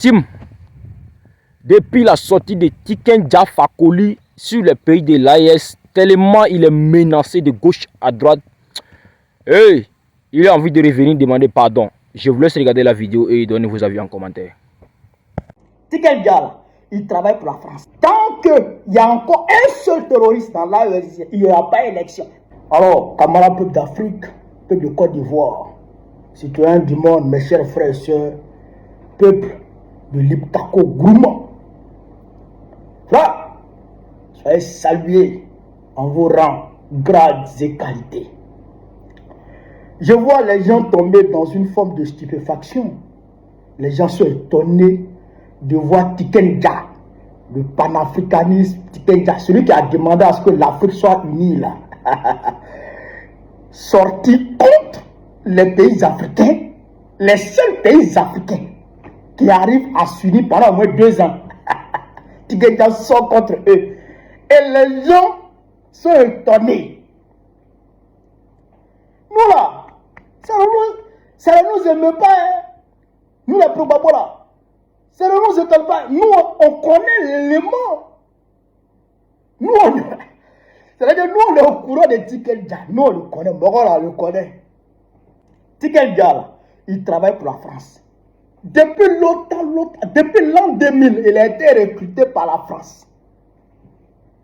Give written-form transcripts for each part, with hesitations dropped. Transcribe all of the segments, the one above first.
Tim, depuis la sortie de Tiken Jah Fakoly sur les pays de l'AES, tellement il est menacé de gauche à droite, hey, il a envie de revenir demander pardon. Je vous laisse regarder la vidéo et donner vos avis en commentaire. Tiken Jah, il travaille pour la France. Tant qu'il y a encore un seul terroriste dans l'AES, il n'y aura pas d'élection. Alors, camarades peuple d'Afrique, peuple de Côte d'Ivoire, citoyens du monde, mes chers frères et sœurs, peuple de l'Iptako Gourmand, là, soyez salués en vos rangs, grades et qualités. Je vois les gens tomber dans une forme de stupéfaction. Les gens sont étonnés de voir Tiken Jah, le panafricanisme Tiken Jah, celui qui a demandé à ce que l'Afrique soit unie là, sorti contre les pays africains, les seuls pays africains qui arrivent à s'unir pendant au moins 2 ans. Tiken Jah sort contre eux. Et les gens sont étonnés. Nous là, ça ne nous aime pas. Hein? Nous les probablement là. Ça ne nous étonne pas. Nous, on connaît l'élément. Nous, c'est-à-dire nous, on est au courant de Tiken Jah. Nous, on le connaît. Bon, là, on le connaît. Tiken Jah, là, il travaille pour la France. Depuis longtemps, depuis l'an 2000, il a été recruté par la France.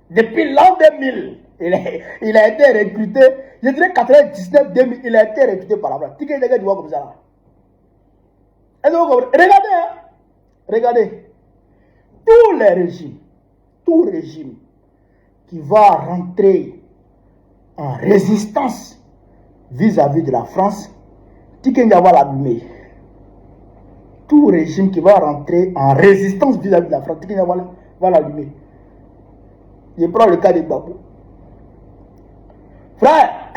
Depuis l'an 2000, il a été recruté, je dirais 99-2000, il a été recruté par la France. Tiken Jah, tu vois comme ça là. Regardez, hein? Regardez. Tous les régimes, tout régime qui va rentrer en résistance vis-à-vis de la France, Tiken Jah va l'allumer. Tout régime qui va rentrer en résistance vis-à-vis de la France, Tiken Jah va l'allumer. Je prends le cas de Gbagbo. Frère,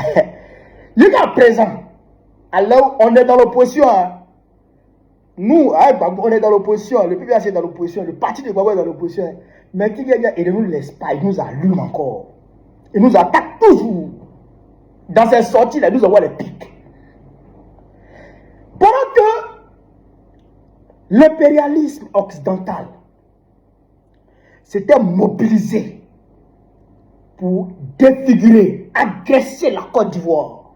jusqu'à présent, alors on est dans l'opposition. Hein. Nous, avec Gbagbo, on est dans l'opposition. Le PPAC est dans l'opposition. Le parti de Gbagbo est dans l'opposition. Hein. Mais Tiken Jah, il ne nous laisse pas. Il nous allume encore. Il nous attaque toujours. Dans ses sorties, il nous envoie les pics. Pendant que l'impérialisme occidental s'était mobilisé pour défigurer, agresser la Côte d'Ivoire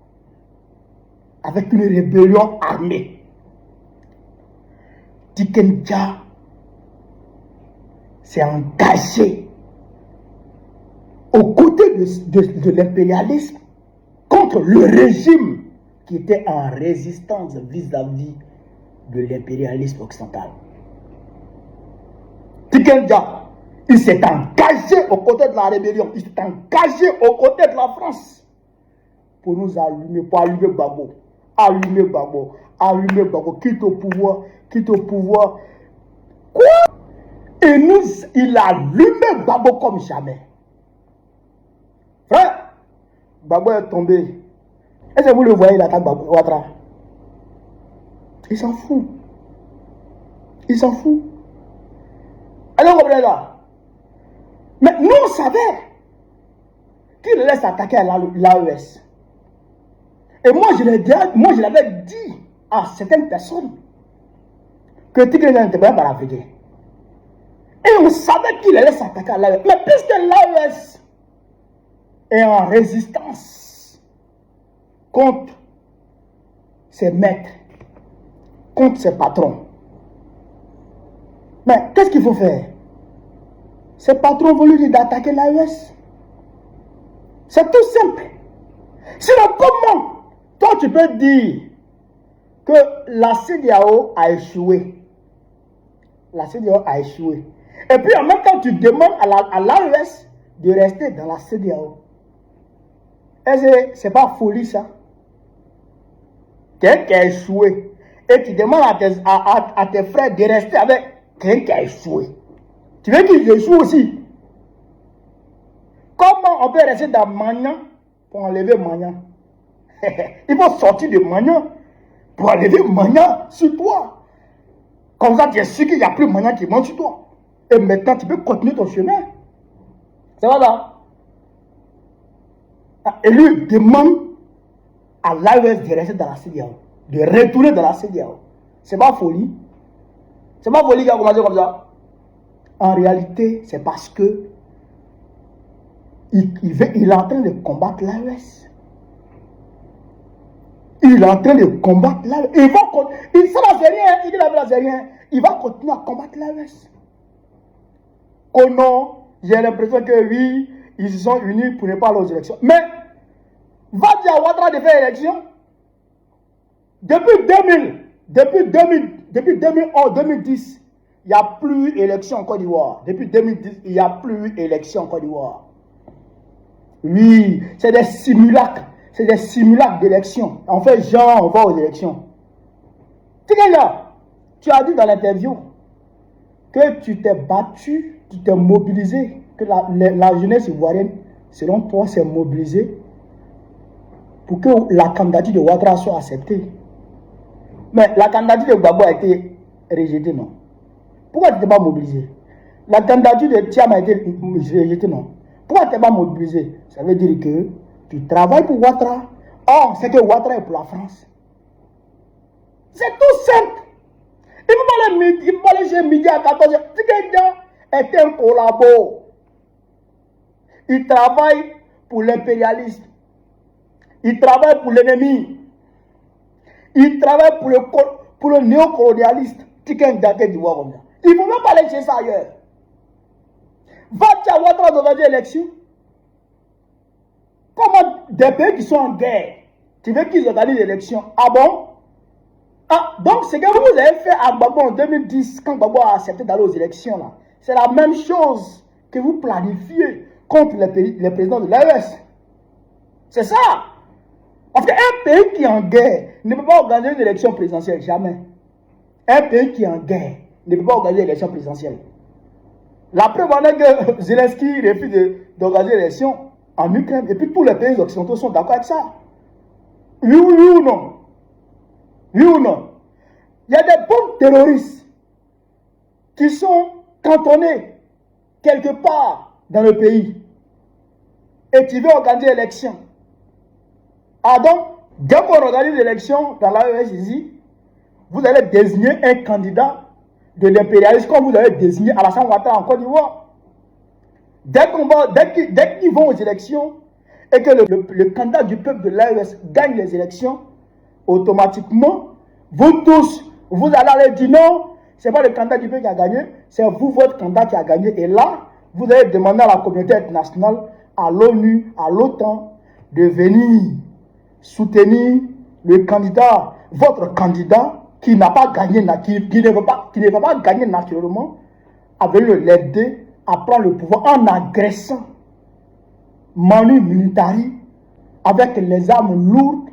avec une rébellion armée, Tiken Jah s'est engagé aux côtés de l'impérialisme contre le régime qui était en résistance vis-à-vis de l'impérialisme occidental. Tiken Jah, il s'est engagé aux côtés de la rébellion, il s'est engagé aux côtés de la France pour nous allumer, pour allumer Gbagbo, allumer Gbagbo, allumer Gbagbo, quitte au pouvoir. Quoi? Et il a allumé Gbagbo comme jamais. Frère, Gbagbo est tombé. Est-ce que vous le voyez, il attaque Gbagbo Ouattara? Il s'en fout. Il s'en fout. Alors, vous comprenez là? Mais nous, on savait qu'il laisse attaquer à l'AES. Et moi, je l'avais dit à certaines personnes que Tiken Jah n'était pas africain. Et on savait qu'il laisse attaquer à l'AES. Mais puisque l'AES est en résistance contre ses maîtres, contre ses patrons, mais qu'est-ce qu'il faut faire? Ses patrons vont lui dire d'attaquer l'AES. C'est tout simple. Sinon, comment toi tu peux dire que la CEDEAO a échoué? La CEDEAO a échoué. Et puis en même temps, tu demandes à l'AES de rester dans la CEDEAO. Est-ce que c'est pas folie ça? Quelqu'un qui a échoué. Et tu demandes à tes frères de rester avec quelqu'un qui a échoué. Tu veux qu'il échoue aussi? Comment on peut rester dans Magnan pour enlever Magnan? Il faut sortir de Magnan pour enlever Magnan sur toi. Comme ça, tu es sûr qu'il n'y a plus Magnan qui monte sur toi. Et maintenant, tu peux continuer ton chemin. C'est pas ça? Et lui demande à l'AES de rester dans la CEDEAO, de retourner dans la CEDEAO. C'est pas folie. C'est ma folie qui a commencé comme ça. En réalité, c'est parce que il est en train de combattre l'AES. Il est en train de combattre l'AES. Ça n'a fait rien. Il dit la c'est rien. Il va continuer à combattre l'AES. Oh non, j'ai l'impression que oui, ils se sont unis pour ne pas aller aux élections. Mais, va dire à Ouattara de faire élection. Depuis 2011, 2010, il n'y a plus élection en Côte d'Ivoire. Depuis 2010, il n'y a plus élection en Côte d'Ivoire. Oui, c'est des simulacres. C'est des simulacres d'élection. En fait, genre, on va aux élections. Tu sais là, tu as dit dans l'interview que tu t'es battu, tu t'es mobilisé, que la jeunesse ivoirienne, selon toi, s'est mobilisée pour que la candidature de Ouattara soit acceptée. Mais la candidature de Gbagbo a été rejetée, non? Pourquoi tu n'es pas mobilisé? La candidature de Thiam a été rejetée, non? Pourquoi tu n'es pas mobilisé? Ça veut dire que tu travailles pour Ouattara. Or, c'est que Ouattara est pour la France. C'est tout simple. Il ne faut pas aller chez midi à 14h. Tikenja est un collabo. Il travaille pour l'impérialisme. Il travaille pour l'ennemi. Il travaille pour le néocolonialiste. Tikenja qui dit comme ça. Il ne faut même pas aller chez ça ailleurs. Va-tu à Ouattara d'organiser l'élection? Comment des pays qui sont en guerre, tu veux qu'ils organisent l'élection? Ah bon? Ah, donc ce que vous avez fait à Gbagbo en 2010, quand Gbagbo a accepté d'aller aux élections, là, c'est la même chose que vous planifiez contre les présidents de l'AES. C'est ça. Parce qu'un pays qui est en guerre ne peut pas organiser une élection présidentielle, jamais. Un pays qui est en guerre ne peut pas organiser une élection présidentielle. La preuve en est que Zelensky refuse d'organiser l'élection en Ukraine, et puis tous les pays occidentaux sont d'accord avec ça. Oui ou non? Oui ou non? Il y a des bons terroristes qui sont cantonnés quelque part dans le pays. Et tu veux organiser l'élection. Ah donc, dès qu'on organise l'élection dans l'AES ici, vous allez désigner un candidat de l'impérialisme comme vous avez désigné Alassane Ouattara en Côte d'Ivoire. Dès qu'ils vont aux élections et que le candidat du peuple de l'AES gagne les élections, automatiquement, vous tous, vous allez dire non, ce n'est pas le candidat du peuple qui a gagné, c'est vous, votre candidat qui a gagné. Et là, vous allez demander à la communauté internationale, à l'ONU, à l'OTAN, de venir soutenir le candidat, votre candidat, qui n'a pas gagné, qui ne va pas gagner naturellement, avec l'aider à prendre le pouvoir en agressant Manu Militari avec les armes lourdes,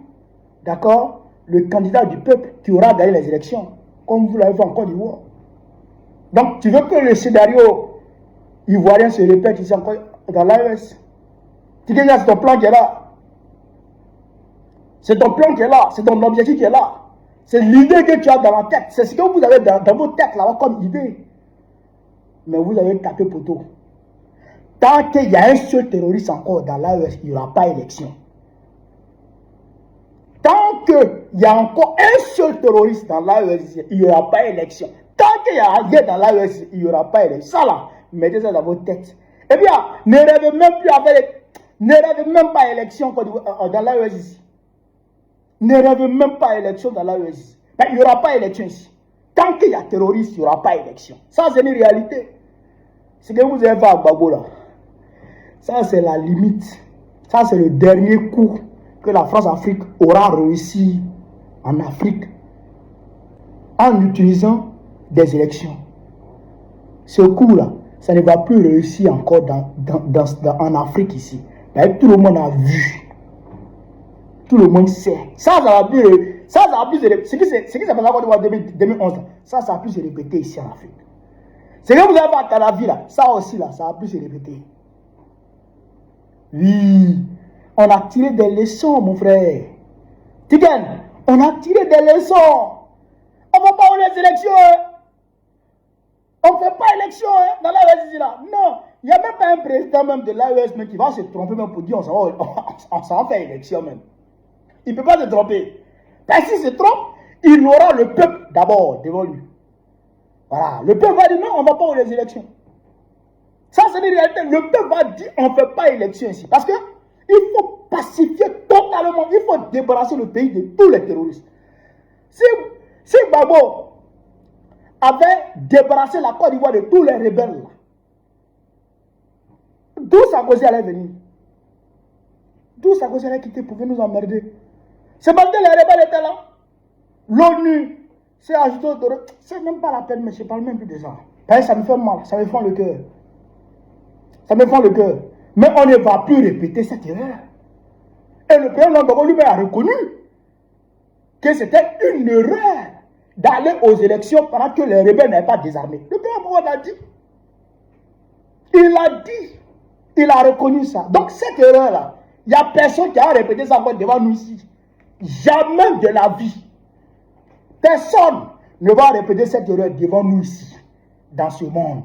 d'accord, le candidat du peuple qui aura gagné les élections, comme vous l'avez fait en Côte d'Ivoire. Donc, tu veux que le scénario ivoirien se répète ici encore dans l'AES? Tu dis, c'est ton plan qui est là. C'est ton plan qui est là. C'est ton objectif qui est là. C'est l'idée que tu as dans la tête. C'est ce que vous avez dans vos têtes là-bas comme idée. Mais vous avez tapé poteau. Tant qu'il y a un seul terroriste encore dans l'AES, il n'y aura pas élection. Tant qu'il y a encore un seul terroriste dans l'AES, il n'y aura pas élection. Tant qu'il y a rien dans l'AES, il n'y aura pas élection. Ça là, mettez ça dans vos têtes. Eh bien, ne rêvez même plus ne rêvez même pas élection dans l'AES ici. Ne rêvez même pas élection dans l'AES. Mais il n'y aura pas élection ici. Tant qu'il y a terroriste, il n'y aura pas élection. Ça, c'est une réalité. Ce que vous avez fait à Gbagbo là, ça c'est la limite. Ça c'est le dernier coup que la France-Afrique aura réussi en Afrique en utilisant des élections. Ce coup-là, ça ne va plus réussir encore en Afrique ici. Tout le monde a vu. Tout le monde sait. Ça va plus ce qui s'est passé en 2011, ça va plus se répéter ici en Afrique. Ce que vous avez fait à Canavi là, ça aussi là, ça va plus se répéter. Oui, on a tiré des leçons, mon frère. Tiken, on a tiré des leçons. On ne va pas aux élections. On ne fait pas élection dans l'AES là. Non, il n'y a même pas un président même de l'AES qui va se tromper même pour dire on s'en va faire élection même. Il ne peut pas se tromper. Parce qu'il se trompe, il aura le peuple d'abord devant lui. Voilà. Le peuple va dire non, on ne va pas aux élections. Ça, c'est une réalité. Le peuple va dire on ne fait pas élection ici. Parce que il faut pacifier totalement. Il faut débarrasser le pays de tous les terroristes. Si Gbagbo avait débarrassé la Côte d'Ivoire de tous les rebelles, d'où Sarkozy allait venir? D'où Sarkozy allait quitter pour venir nous emmerder? C'est parce que les rebelles étaient là. L'ONU s'est ajouté au terrorisme. C'est même pas la peine, mais je ne parle même plus de ça. Ça me fait mal, ça me fend le cœur. Ça me fend le cœur. Mais on ne va plus répéter cette erreur. Et le président Gbagbo lui-même a reconnu que c'était une erreur d'aller aux élections pendant que les rebelles n'étaient pas désarmés. Le président Gbagbo l'a dit. Il l'a dit. Il a reconnu ça. Donc cette erreur-là, il n'y a personne qui a répété ça encore devant nous ici. Jamais de la vie. Personne ne va répéter cette erreur devant nous ici, dans ce monde.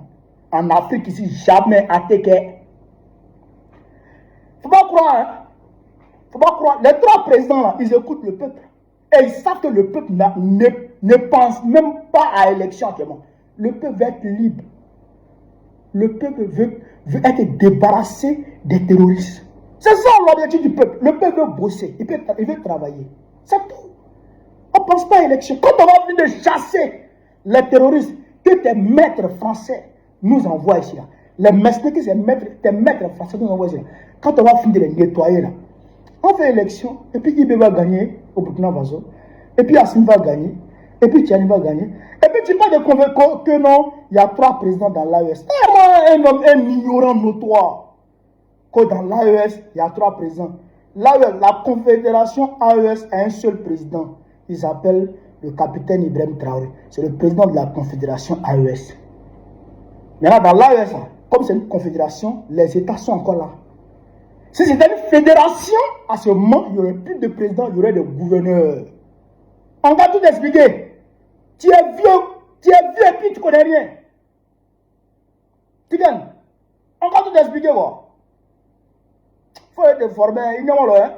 En Afrique ici, jamais à Téké. Faut pas croire, hein. Faut pas croire. Les trois présidents là, ils écoutent le peuple. Et ils savent que le peuple ne pense même pas à l'élection actuellement. Le peuple veut être libre. Le peuple veut être débarrassé des terroristes. C'est ça l'objectif du peuple. Le peuple veut bosser. Il veut travailler. C'est tout. On ne pense pas à l'élection. Quand on va venir de chasser les terroristes que tes maîtres français nous envoient ici, là. Les mercenaires que tes maîtres français nous envoient ici, là. Quand on va finir de les nettoyer, là, on fait élection, et puis Ibé va gagner au Burkina Faso, et puis Assimi va gagner, et puis Tiani va gagner, et puis tu parles de convaincre que non, il y a 3 présidents dans l'AES. Un homme, un ignorant notoire, que dans l'AES, il y a 3 présidents. L'AES, la confédération AES a un seul président. Il s'appelle le capitaine Ibrahim Traoré. C'est le président de la confédération AES. Maintenant, dans l'AES, comme c'est une confédération, les États sont encore là. Si c'était une fédération, à ce moment, il n'y aurait plus de président, il y aurait des gouverneurs. On va tout expliquer. Tu es vieux et puis tu ne connais rien. Tu gagnes. On va tout expliquer, quoi. Il faut être formé. Il n'y a pas le, hein.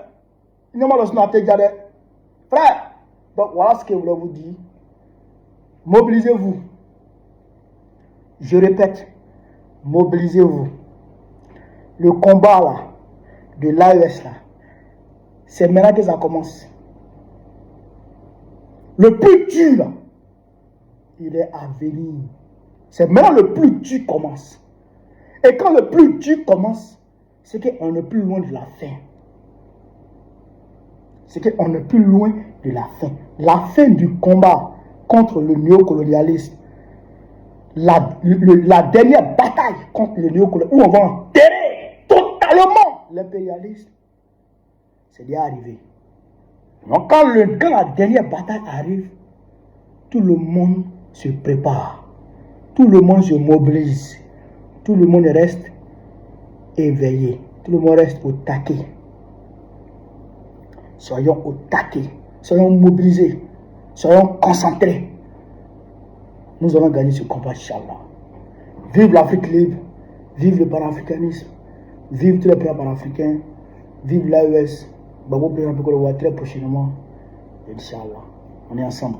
Il n'y a pas le snatter, frère. Donc voilà ce que je voulais vous dire. Mobilisez-vous. Je répète, mobilisez-vous. Le combat là, de l'AES là, c'est maintenant que ça commence. Le plus dur là, il est à venir. C'est maintenant le plus dur commence. Et quand le plus dur commence, c'est qu'on est plus loin de la fin. C'est qu'on est plus loin de la fin. La fin du combat contre le néocolonialisme. La dernière bataille contre le néocolonialisme, où on va enterrer totalement l'impérialisme, c'est déjà arrivé. Donc quand la dernière bataille arrive, tout le monde se prépare. Tout le monde se mobilise. Tout le monde reste éveillé. Tout le monde reste au taquet. Soyons au taquet. Soyons mobilisés. Soyons concentrés. Nous allons gagner ce combat, Inch'Allah. Vive l'Afrique libre. Vive le panafricanisme. Vive tous les pays panafricains. Vive l'AES. Gbagbo président pour le voir très prochainement. Inch'Allah. On est ensemble.